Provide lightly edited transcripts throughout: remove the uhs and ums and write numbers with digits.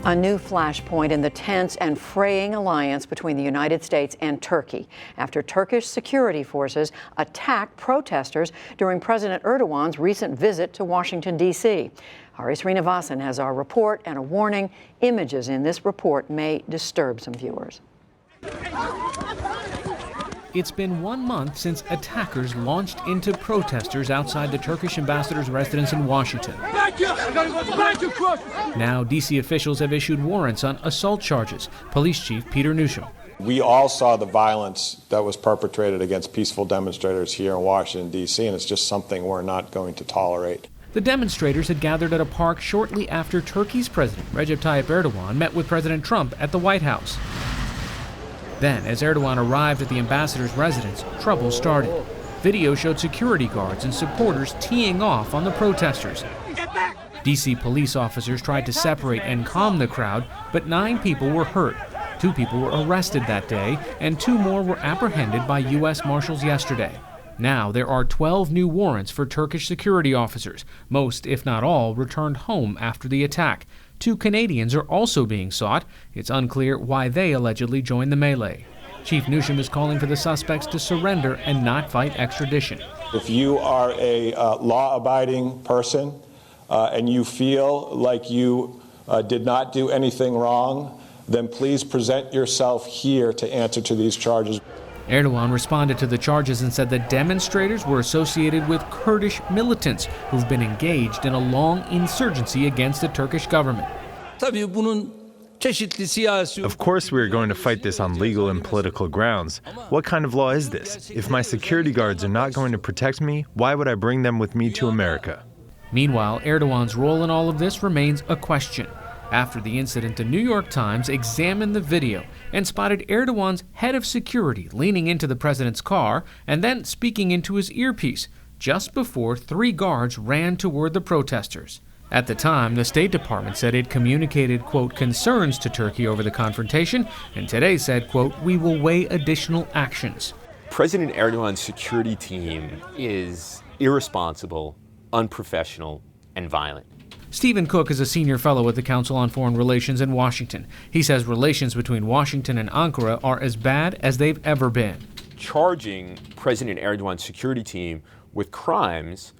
A new flashpoint in the tense and fraying alliance between the United States and Turkey after Turkish security forces attacked protesters during President Erdogan's recent visit to Washington, D.C. Hari Srinivasan has our report and a warning. Images in this report may disturb some viewers. It's been 1 month since attackers launched into protesters outside the Turkish ambassador's residence in Washington. Now, D.C. officials have issued warrants on assault charges. Police Chief Peter Newsham. We all saw the violence that was perpetrated against peaceful demonstrators here in Washington, D.C., and it's just something we're not going to tolerate. The demonstrators had gathered at a park shortly after Turkey's President Recep Tayyip Erdogan met with President Trump at the White House. Then, as Erdogan arrived at the ambassador's residence, trouble started. Video showed security guards and supporters teeing off on the protesters. D.C. police officers tried to separate and calm the crowd, but 9 people were hurt. 2 people were arrested that day, and 2 more were apprehended by U.S. Marshals yesterday. Now, there are 12 new warrants for Turkish security officers. Most, if not all, returned home after the attack. 2 Canadians are also being sought. It's unclear why they allegedly joined the melee. Chief Newsham is calling for the suspects to surrender and not fight extradition. If you are a law-abiding person and you feel like you did not do anything wrong, then please present yourself here to answer to these charges. Erdogan responded to the charges and said the demonstrators were associated with Kurdish militants who've been engaged in a long insurgency against the Turkish government. Of course we are going to fight this on legal and political grounds. What kind of law is this? If my security guards are not going to protect me, why would I bring them with me to America? Meanwhile, Erdogan's role in all of this remains a question. After the incident, the New York Times examined the video and spotted Erdogan's head of security leaning into the president's car and then speaking into his earpiece just before 3 guards ran toward the protesters. At the time, the State Department said it communicated, quote, concerns to Turkey over the confrontation, and today said, quote, we will weigh additional actions. President Erdogan's security team is irresponsible, unprofessional, and violent. Stephen Cook is a senior fellow at the Council on Foreign Relations in Washington. He says relations between Washington and Ankara are as bad as they've ever been. Charging President Erdogan's security team with crimes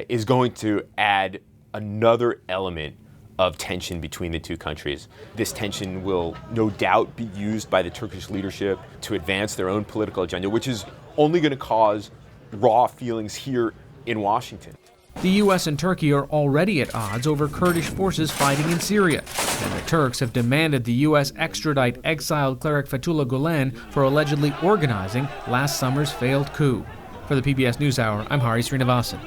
is going to add another element of tension between the 2 countries. This tension will no doubt be used by the Turkish leadership to advance their own political agenda, which is only going to cause raw feelings here in Washington. The U.S. and Turkey are already at odds over Kurdish forces fighting in Syria, and the Turks have demanded the U.S. extradite exiled cleric Fethullah Gulen for allegedly organizing last summer's failed coup. For the PBS NewsHour, I'm Hari Srinivasan.